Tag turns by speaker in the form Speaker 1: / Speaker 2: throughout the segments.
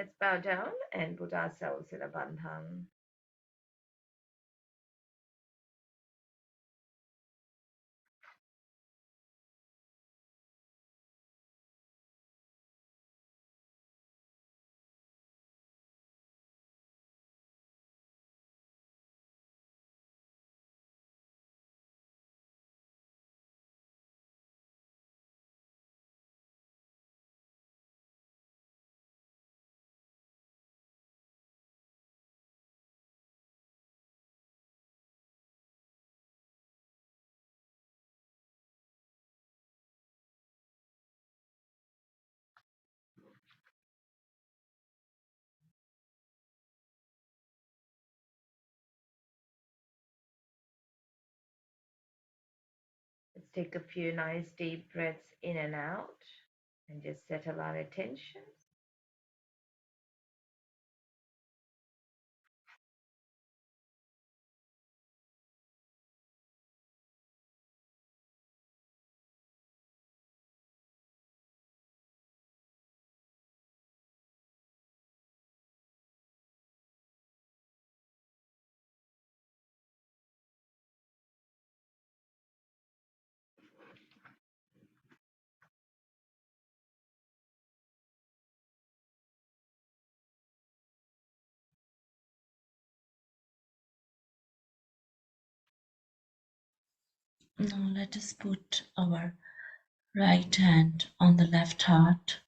Speaker 1: Let's bow down and put ourselves in a bandhan. Let's take a few nice deep breaths in and out and just settle our attention.
Speaker 2: Now let us put our right hand on the left heart.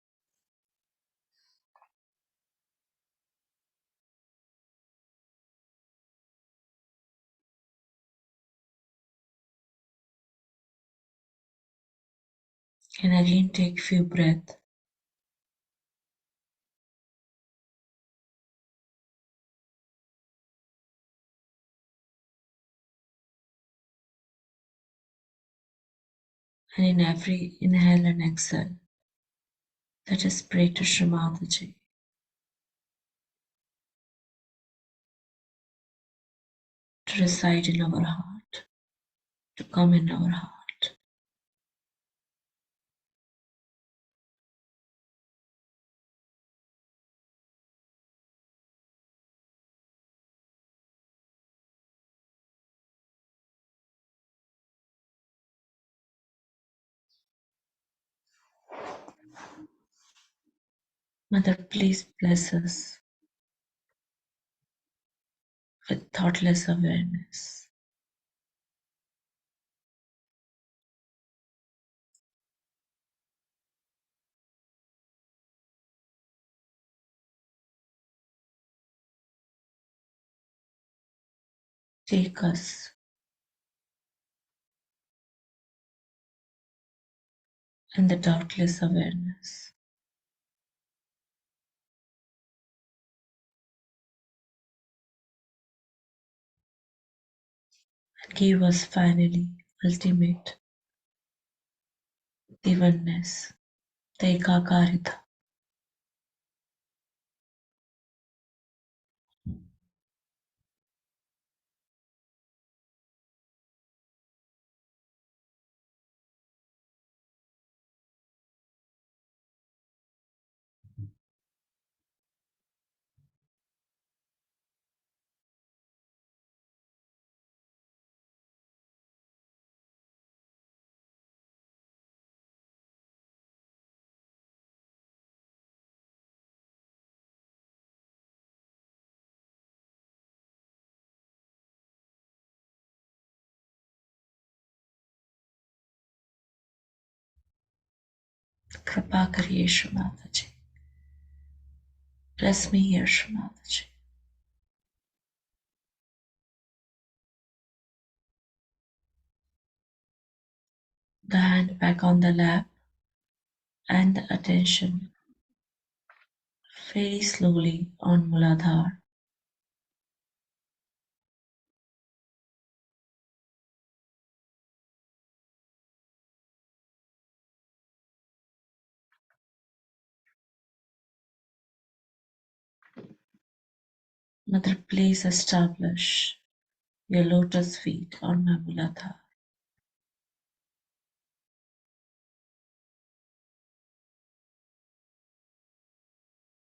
Speaker 2: And again take few breaths. And in every inhale and exhale, let us pray to Shri Mataji to reside in our heart, to come in our heart. Mother, please bless us with thoughtless awareness. Take us in the doubtless awareness. And give us finally ultimate the oneness, the ekakarita. Kripa kariye Shri Mataji. Bless me here, Shri Mataji. The hand back on the lap and the attention very slowly on Mooladhar. Mother, please establish your lotus feet on my Mooladhar.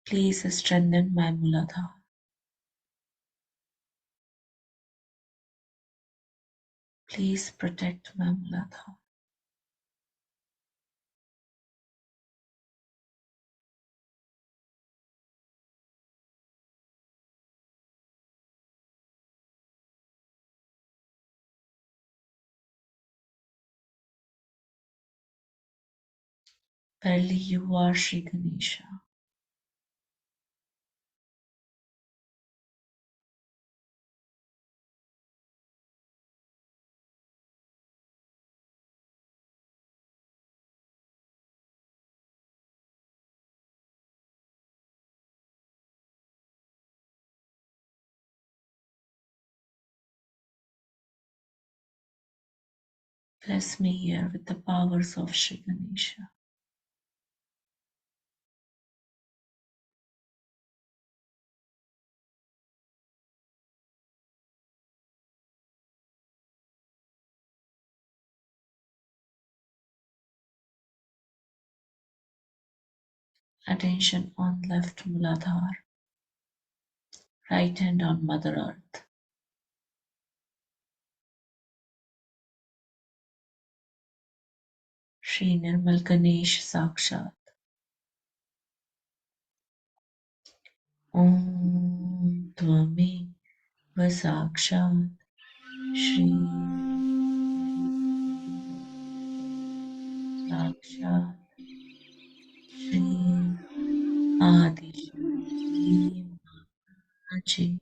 Speaker 2: Please strengthen my Mooladhar. Please protect my Mooladhar. Verily you are Shri Ganesha. Bless me here with the powers of Shri Ganesha. Attention on left Mooladhar, right hand on Mother Earth. Shri Nirmal Ganesh Sakshat. Om Tvame Vasakshat Shri Sakshat Shri Adishakti Maji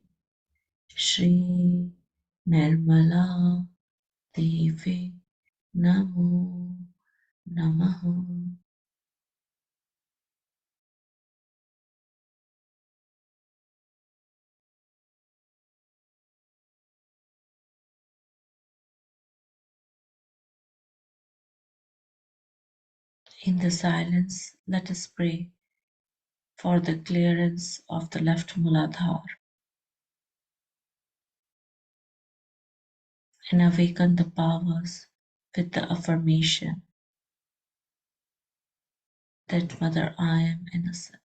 Speaker 2: Shri Nirmala Devi Namo Namaha. In the silence, let us pray for the clearance of the left Mooladhar and awaken the powers with the affirmation that Mother, I am innocent.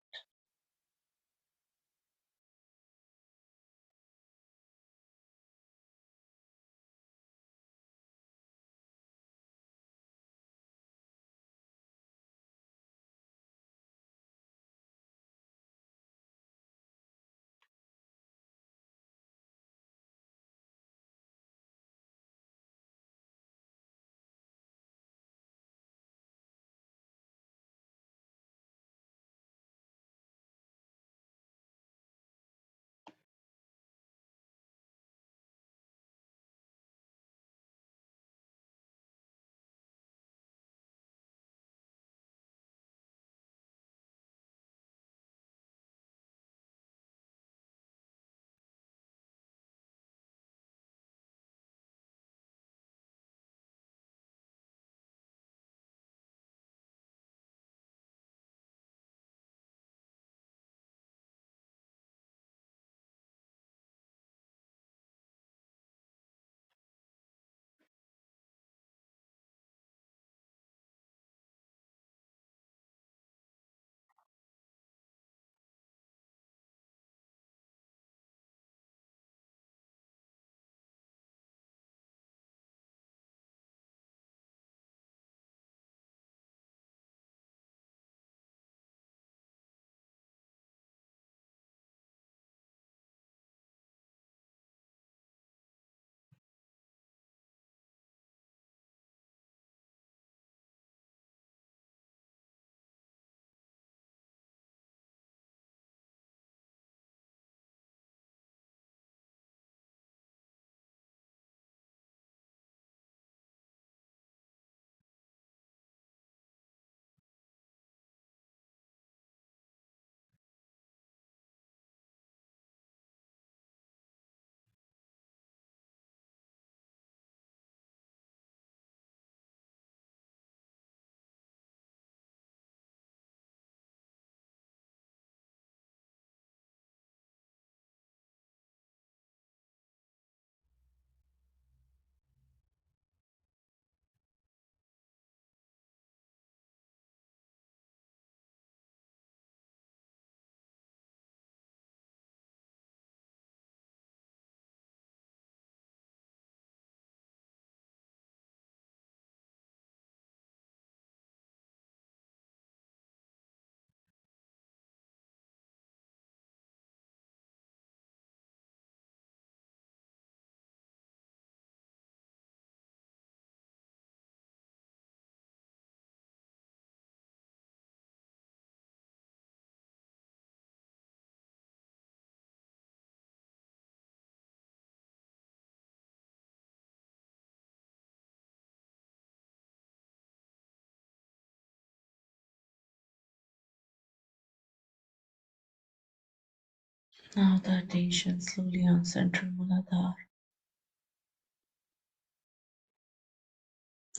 Speaker 2: Now the attention slowly on central Mooladhar,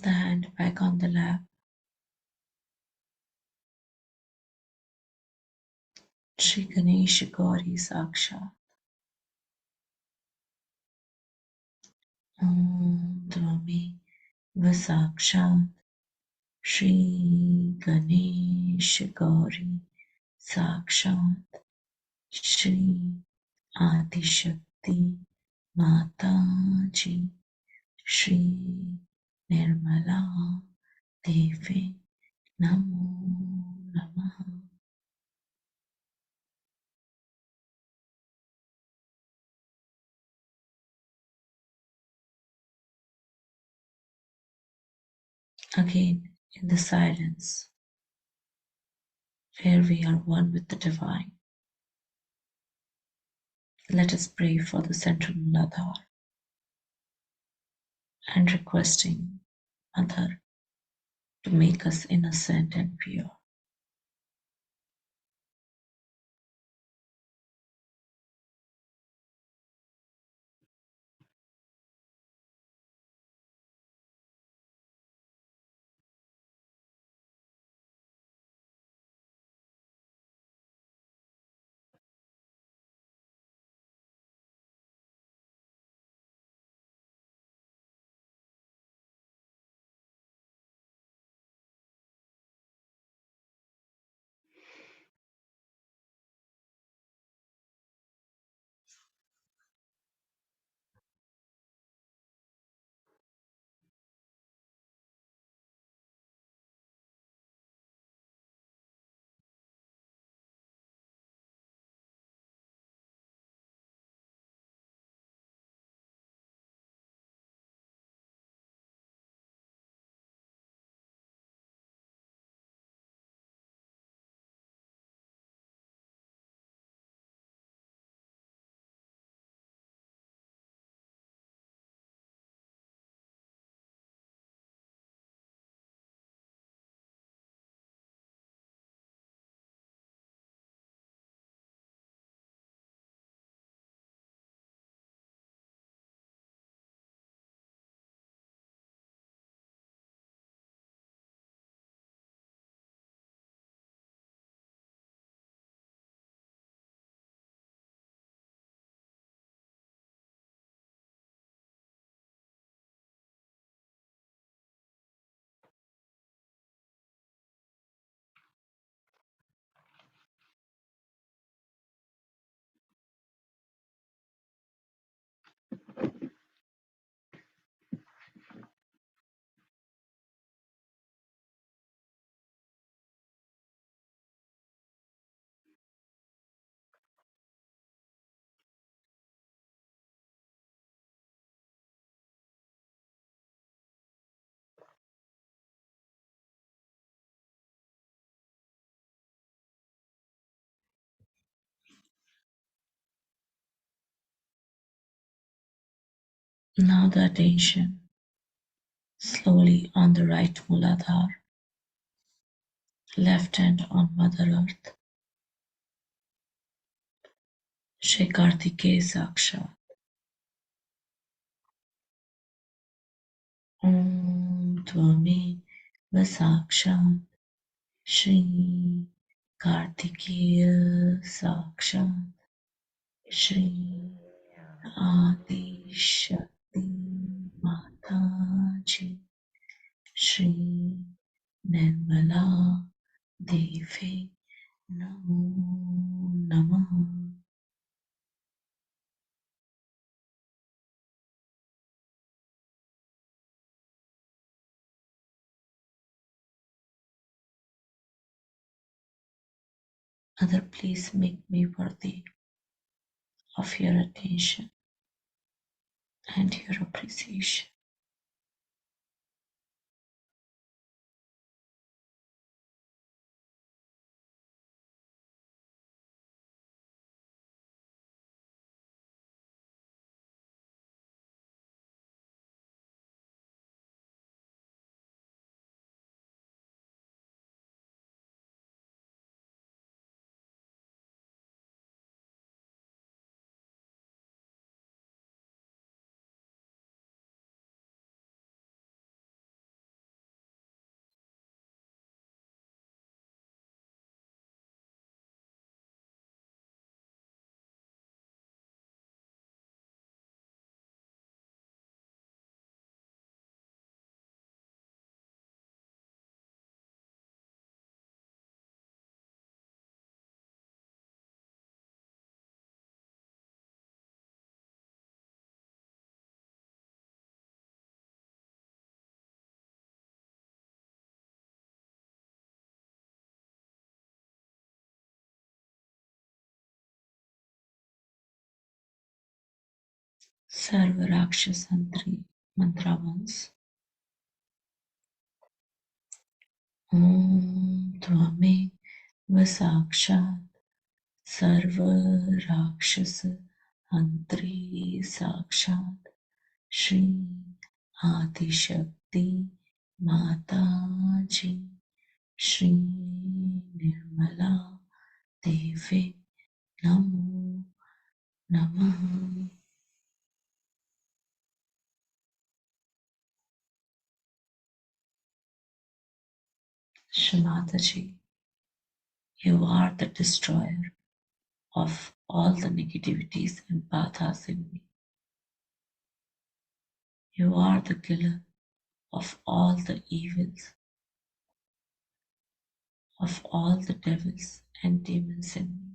Speaker 2: the hand back on the lap. Shri Ganesha Gauri Saksha. Om Dvami Vasakshat Shri Ganesha Gauri Sakshat Shri Adishakti Mataji Shri Nirmala Devi Namo Namaha. Again, in the silence, where we are one with the divine, let us pray for the central Mooladhar and requesting Mother to make us innocent and pure. Now the attention slowly on the right Mooladhar, left hand on Mother Earth, Shri Kartikeya Saksha. Om Tvami Vasaksha Shri Kartikeya Saksha Shri Adi Shakti Mataji Shri Nirmala Devi Namo Namaha. Mother, please make me worthy of your attention and your appreciation. Sarva Rakshasantri mantra once. Om Tvame Vasakshat Sarva Rakshasa Antri Sakshat Shri Adishakti Mataji Shri Nirmala Devi Namo Namaha. Shamataji, you are the destroyer of all the negativities and bathas in me. You are the killer of all the evils, of all the devils and demons in me.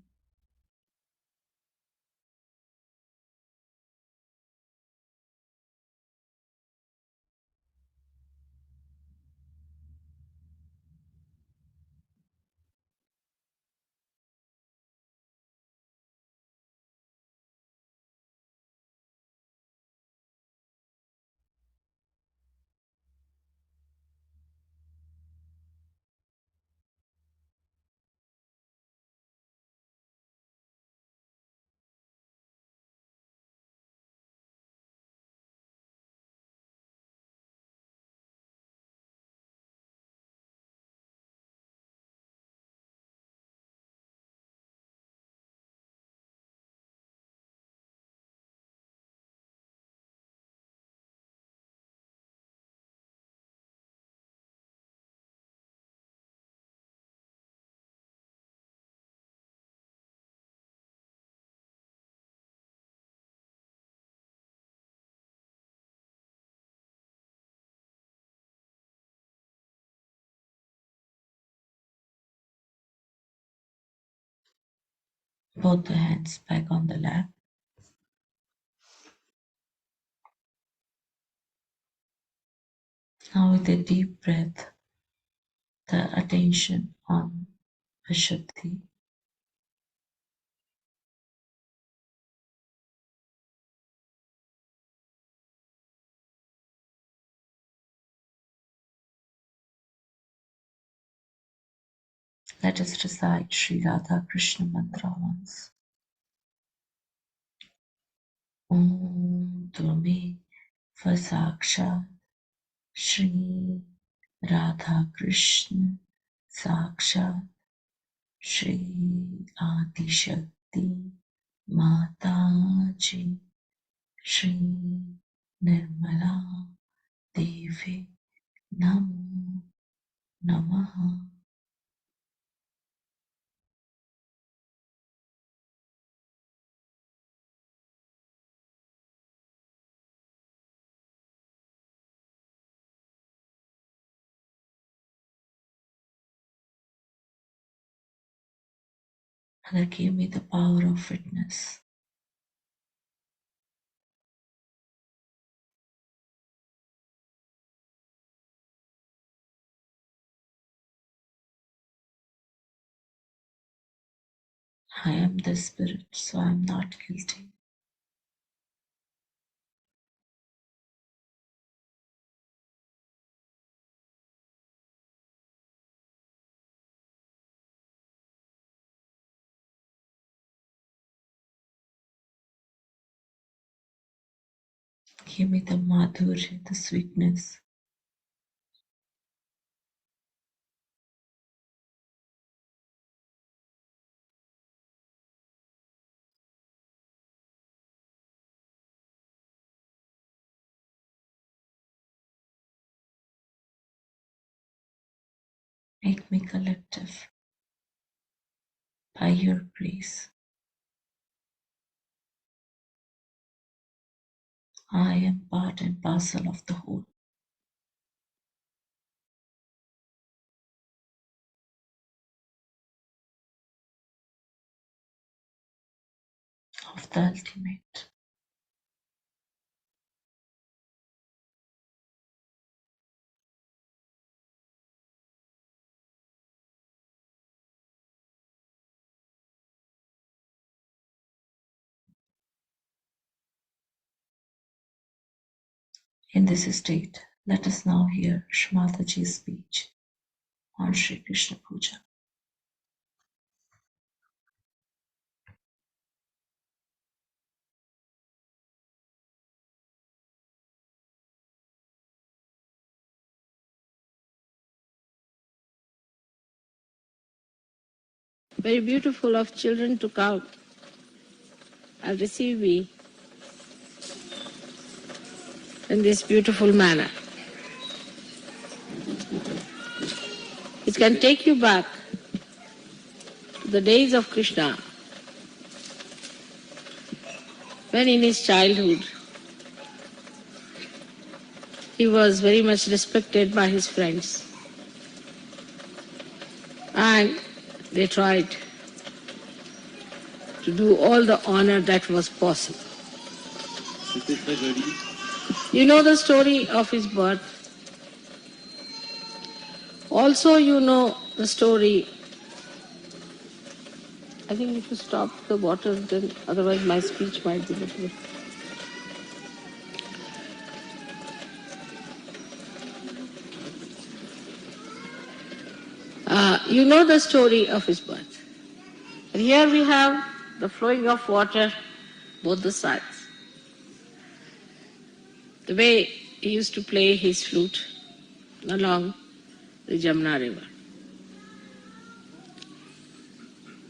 Speaker 2: Both the hands back on the lap. Now with a deep breath, the attention on Vishuddhi. Let us recite Sri Radha Krishna mantra once. Om Durme Vasaksha Shri Radha Krishna Sakshat Shri Adishakti Mataji Shri Nirmala Devi Namo Namaha. Mother, give me the power of witness. I am the spirit, so I am not guilty. Give me the madhurya, the sweetness. Make me collective by your grace. I am part and parcel of the whole, of the ultimate. In this state, let us now hear Shmataji's speech on Shri Krishna Puja.
Speaker 3: Very beautiful of children to come and receive me in this beautiful manner. It can take you back to the days of Krishna, when in his childhood he was very much respected by his friends, and they tried to do all the honor that was possible. You know the story of his birth. Also you know the story. I think if you stop the water, then otherwise my speech might be difficult. You know the story of his birth. And here we have the flowing of water both the sides. The way he used to play his flute along the Jamna river.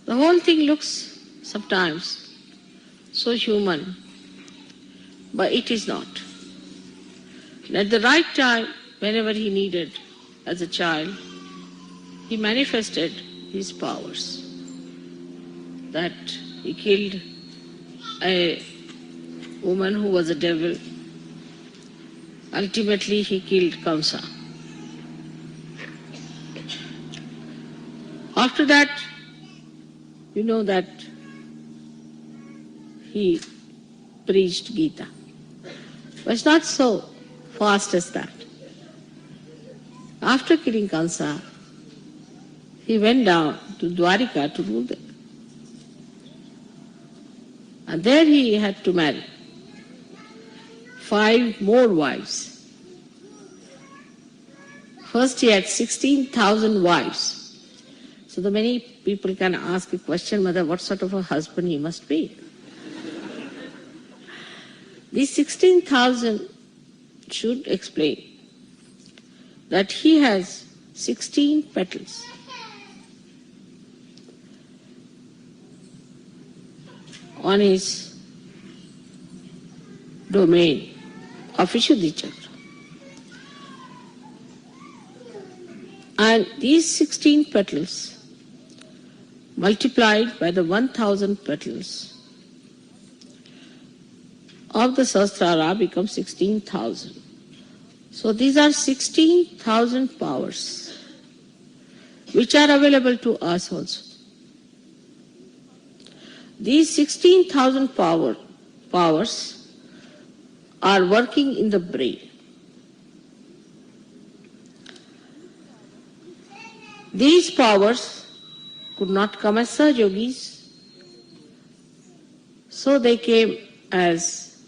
Speaker 3: The whole thing looks sometimes so human, but it is not. And at the right time, whenever he needed, as a child, he manifested his powers. That he killed a woman who was a devil. Ultimately, he killed Kamsa. After that, you know that he preached Gita. But it's not so fast as that. After killing Kamsa, he went down to Dwarika to rule there. And there he had to marry 5 more wives. First he had 16,000 wives. So the many people can ask a question, Mother, what sort of a husband he must be? These 16,000 should explain that he has 16 petals. On his domain of Vishudhi Chakra. And these 16 petals multiplied by the 1,000 petals of the Sahasrara become 16,000. So these are 16,000 powers which are available to us also. These 16,000 powers are working in the brain. These powers could not come as Sahaja-yogis, so they came as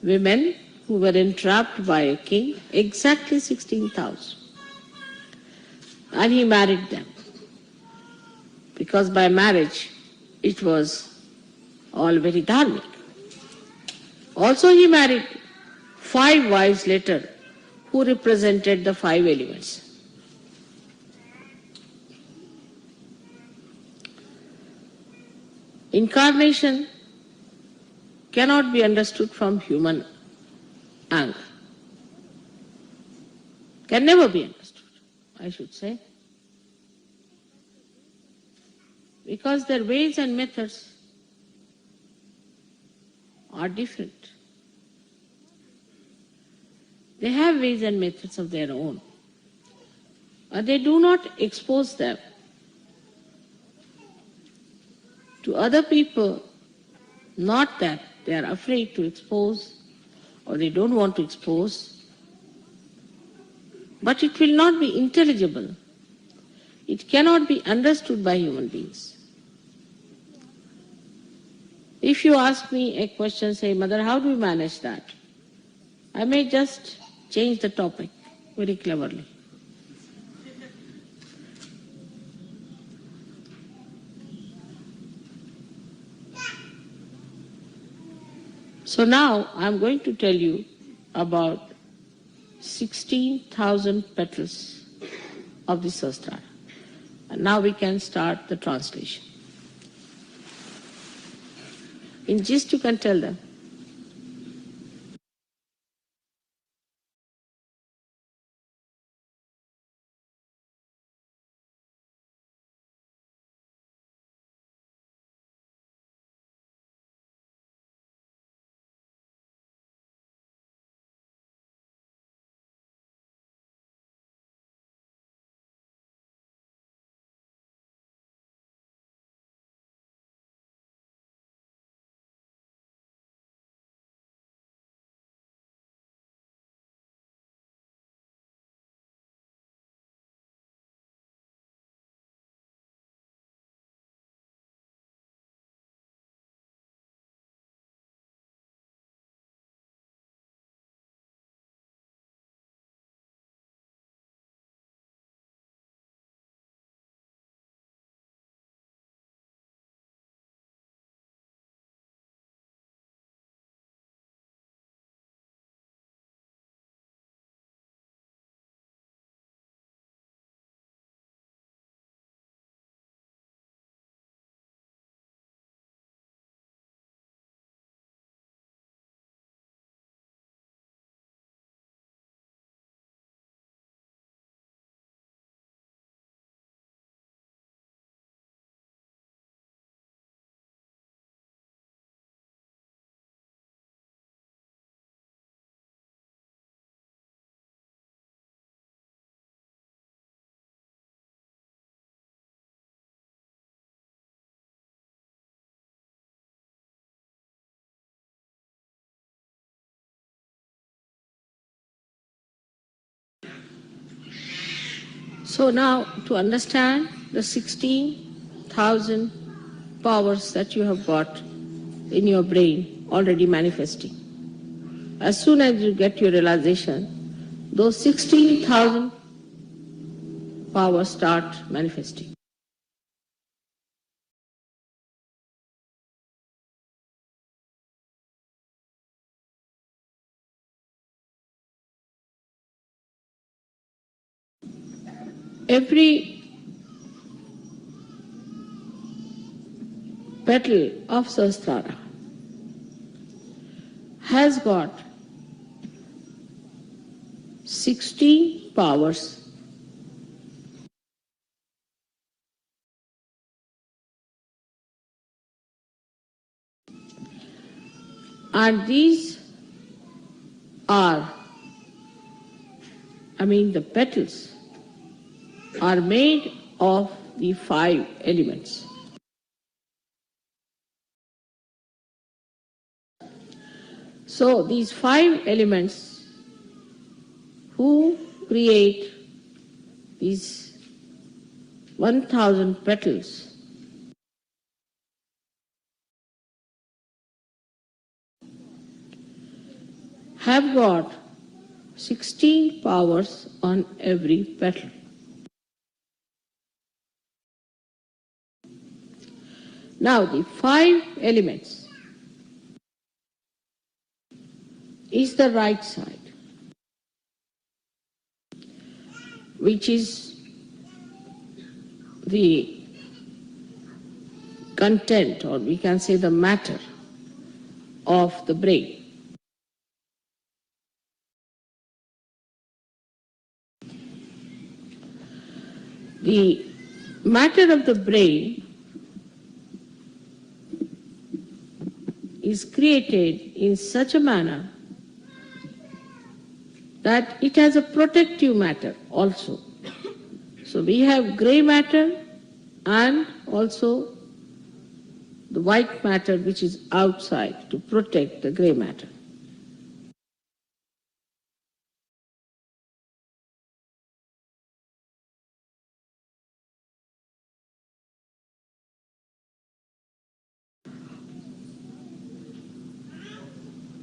Speaker 3: women who were entrapped by a king, exactly 16,000. And he married them, because by marriage it was all very dharmic. Also he married 5 wives later who represented the 5 elements. Incarnation cannot be understood from human angle. Can never be understood, I should say. Because their ways and methods are different. They have ways and methods of their own. But they do not expose them to other people, not that they are afraid to expose or they don't want to expose, but it will not be intelligible. It cannot be understood by human beings. If you ask me a question, say, Mother, how do you manage that? I may just change the topic very cleverly. So now I'm going to tell you about 16,000 petals of the Sahasrara. And now we can start the translation. In gist you can tell them. So now to understand the 16,000 powers that you have got in your brain already manifesting. As soon as you get your realization, those 16,000 powers start manifesting. Every petal of Sahasrara has got 16 powers, and these are, the petals are made of the 5 elements. So these 5 elements who create these 1,000 petals have got 16 powers on every petal. Now the 5 elements is the right side, which is the content, or we can say the matter of the brain. The matter of the brain is created in such a manner that it has a protective matter also. So we have grey matter and also the white matter which is outside to protect the grey matter.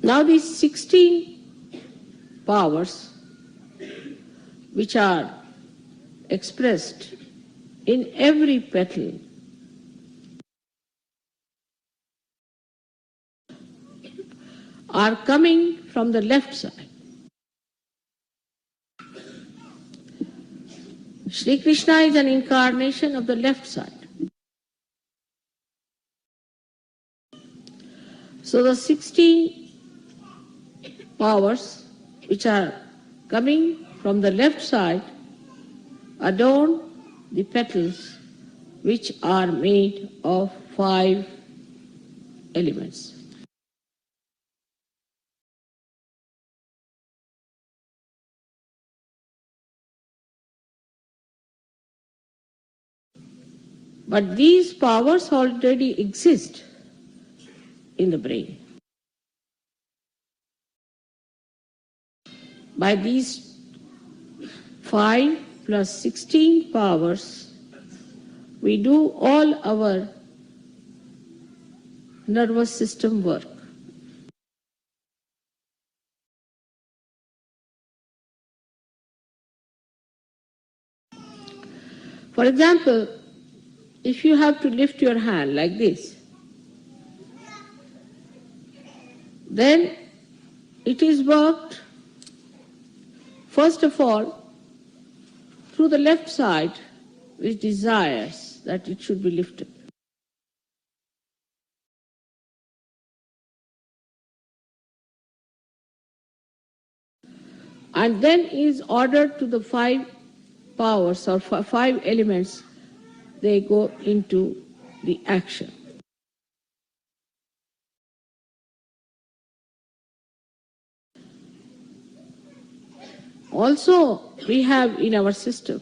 Speaker 3: Now these 16 powers which are expressed in every petal are coming from the left side. Shri Krishna is an incarnation of the left side. So the 16 powers which are coming from the left side adorn the petals which are made of 5 elements. But these powers already exist in the brain. By these 5 plus 16 powers, we do all our nervous system work. For example, if you have to lift your hand like this, then it is worked first of all through the left side, which desires that it should be lifted. And then is ordered to the 5 powers or 5 elements, they go into the action. Also, we have in our system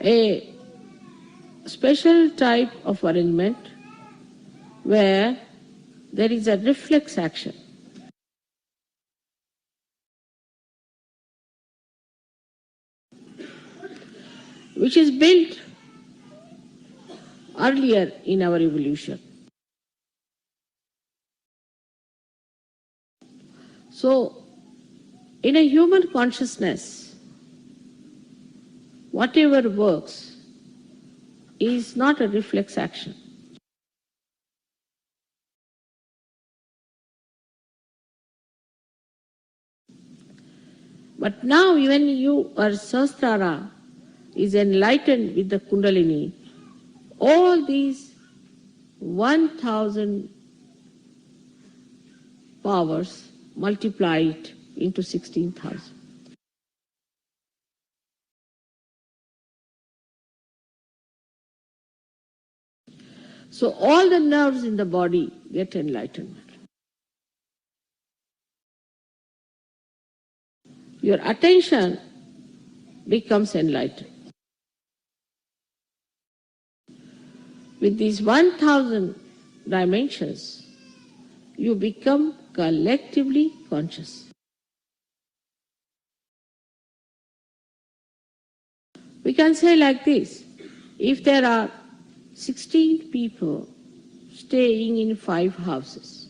Speaker 3: a special type of arrangement where there is a reflex action. Which is built earlier in our evolution. So, in a human consciousness, whatever works is not a reflex action. But now when you are Sahasrara is enlightened with the Kundalini, all these 1,000 powers multiplied into 16,000. So all the nerves in the body get enlightenment. Your attention becomes enlightened. With these 1,000 dimensions, you become collectively conscious. We can say like this, if there are 16 people staying in 5 houses,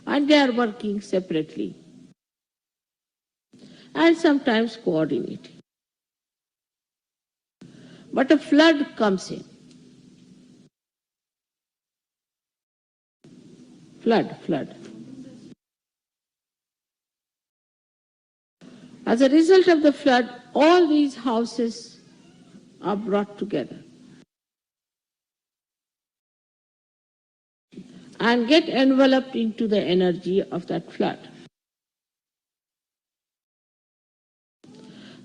Speaker 3: and they are working separately and sometimes coordinating. But a flood comes in. Flood. As a result of the flood, all these houses are brought together and get enveloped into the energy of that flood.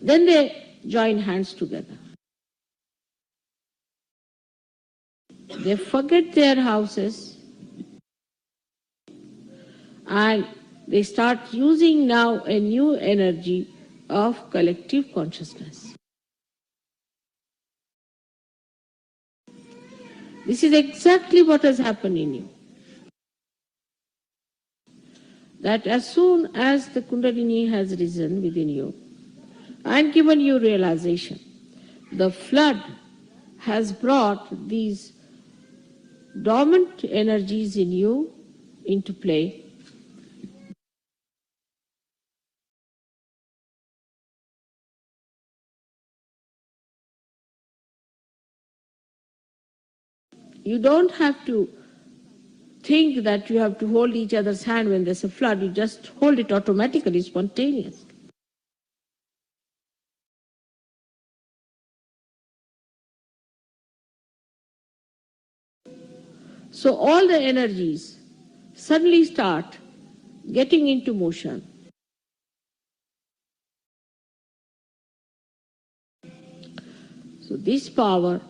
Speaker 3: Then they join hands together. They forget their houses and they start using now a new energy of collective consciousness. This is exactly what has happened in you. That as soon as the Kundalini has risen within you and given you realization, the flood has brought these dormant energies in you into play. You don't have to think that you have to hold each other's hand when there's a flood. You just hold it automatically, spontaneous. So all the energies suddenly start getting into motion. So this power,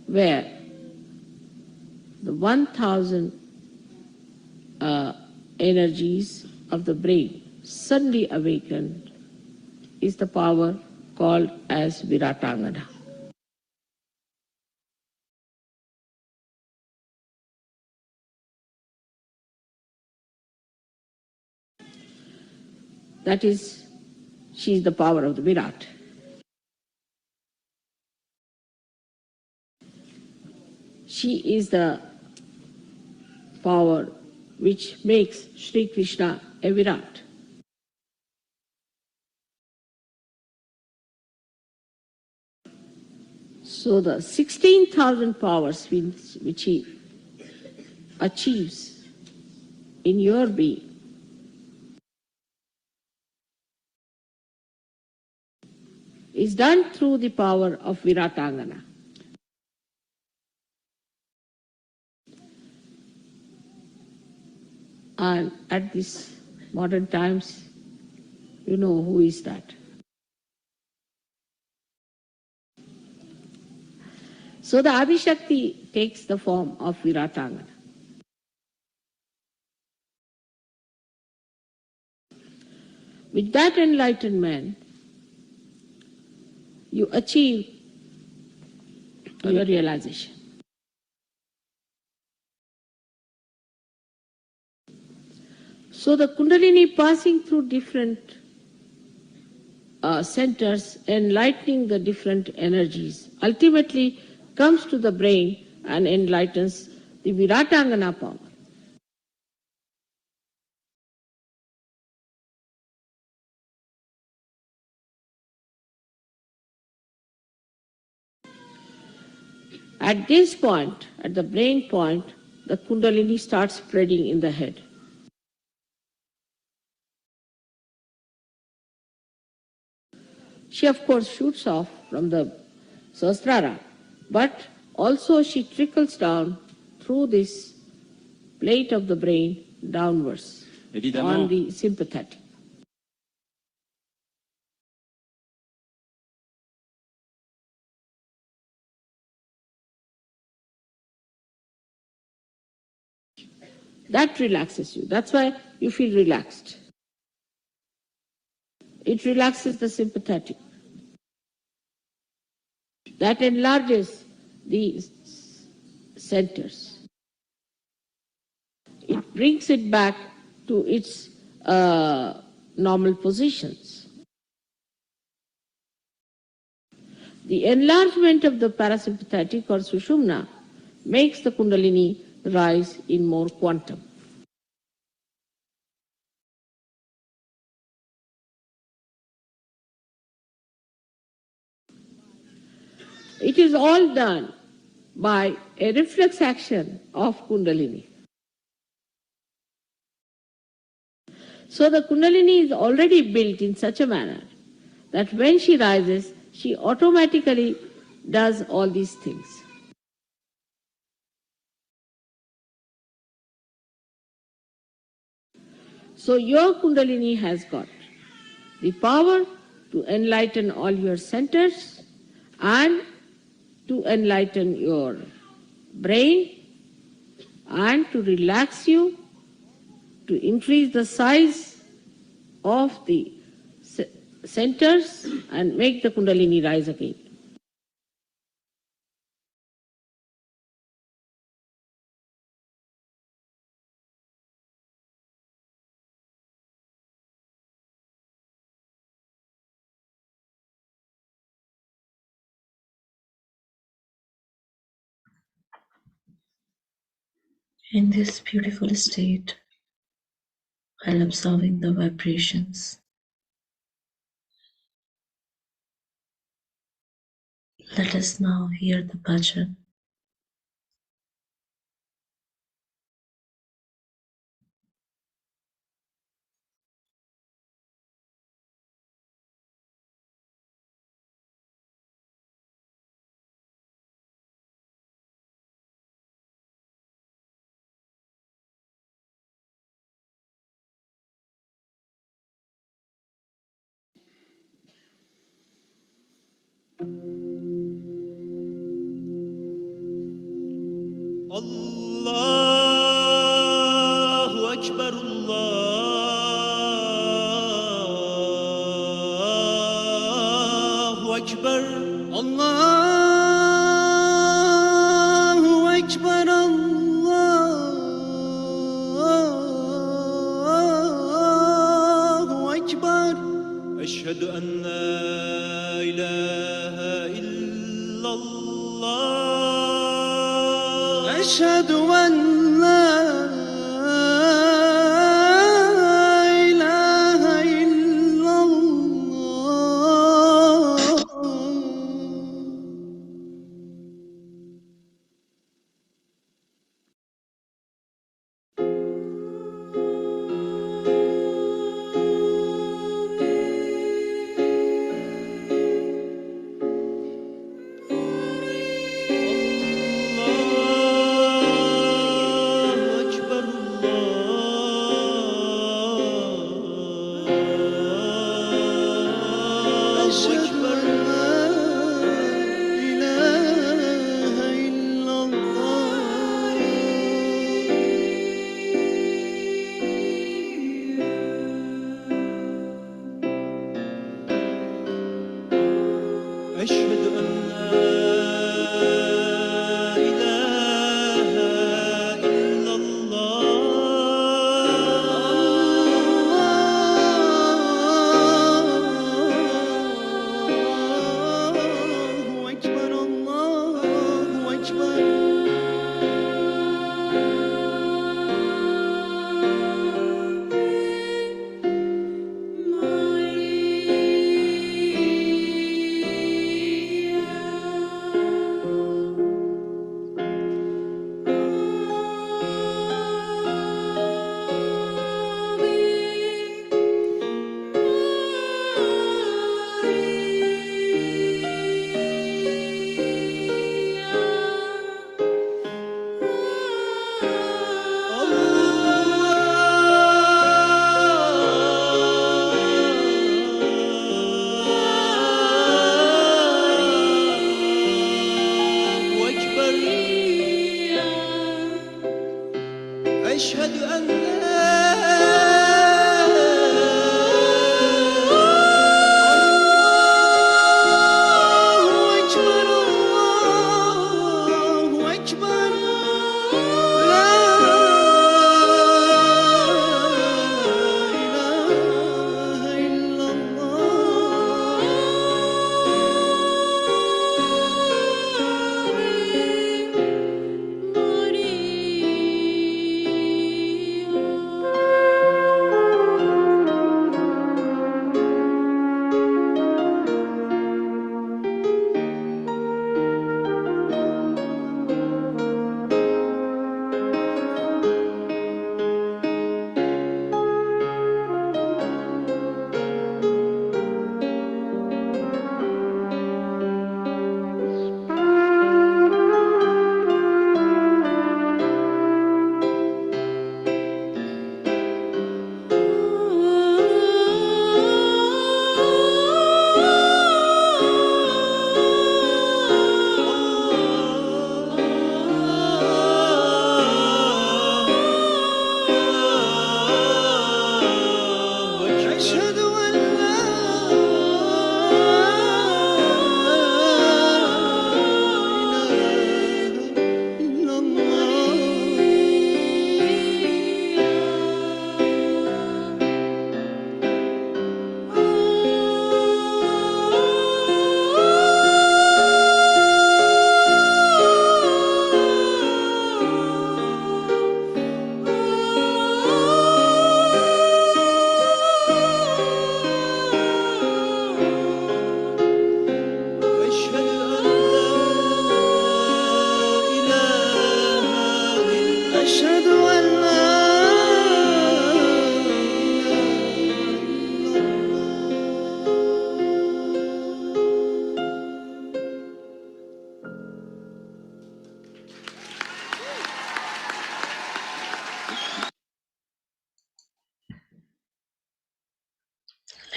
Speaker 3: where the 1000 energies of the brain suddenly awakened, is the power called as Viratangana. That is, she is the power of the Virat. She is the power which makes Shri Krishna a Virat. So the 16,000 powers which he achieves in your being is done through the power of Viratangana. And at this modern times, you know who is that. So the Adishakti takes the form of Viratangana. With that enlightenment, you achieve your realization. So the Kundalini passing through different centers, enlightening the different energies, ultimately comes to the brain and enlightens the Viratangana power. At this point, at the brain point, the Kundalini starts spreading in the head. She, of course, shoots off from the Sahasrara, but also she trickles down through this plate of the brain downwards on the sympathetic. That relaxes you. That's why you feel relaxed. It relaxes the sympathetic. That enlarges the centers. It brings it back to its normal positions. The enlargement of the parasympathetic or sushumna makes the kundalini rise in more quantum. It is all done by a reflex action of kundalini. So the kundalini is already built in such a manner that when she rises, she automatically does all these things. So your kundalini has got the power to enlighten all your centers and to enlighten your brain and to relax you, to increase the size of the centers and make the kundalini rise again.
Speaker 2: In this beautiful state, while observing the vibrations, let us now hear the bhajan.
Speaker 4: Allahu Ekber, Allahu Ekber, Allahu Ekber, Allahu Ekber. Eşhedü en la ilahe illallah. Eşhedü en la ilahe illallah. Allahu Ekber, Allahu Ekber. İlahe illallah. Eşhedü en la ilahe illallah. Allahu Ekber, Allahu Ekber.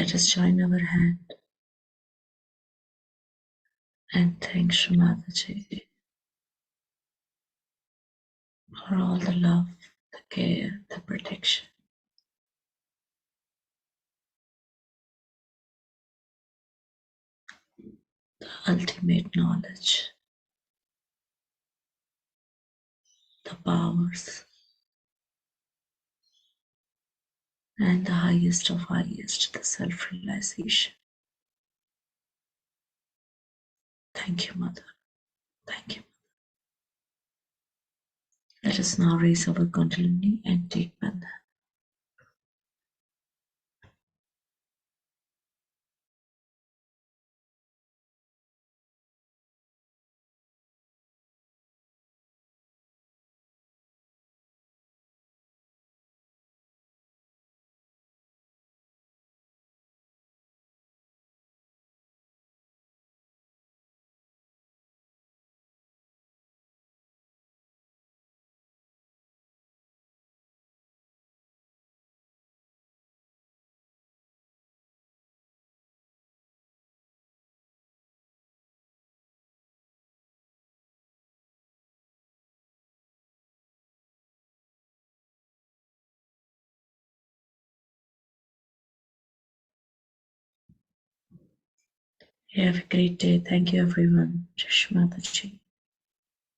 Speaker 2: Let us join our hand and thank Shri Mataji for all the love, the care, the protection, the ultimate knowledge, the powers, and the highest of highest, the self-realization. Thank you, Mother. Thank you. Let us now raise our Kundalini and take Bandha. You have a great day. Thank you, everyone. Jai Shri Mataji.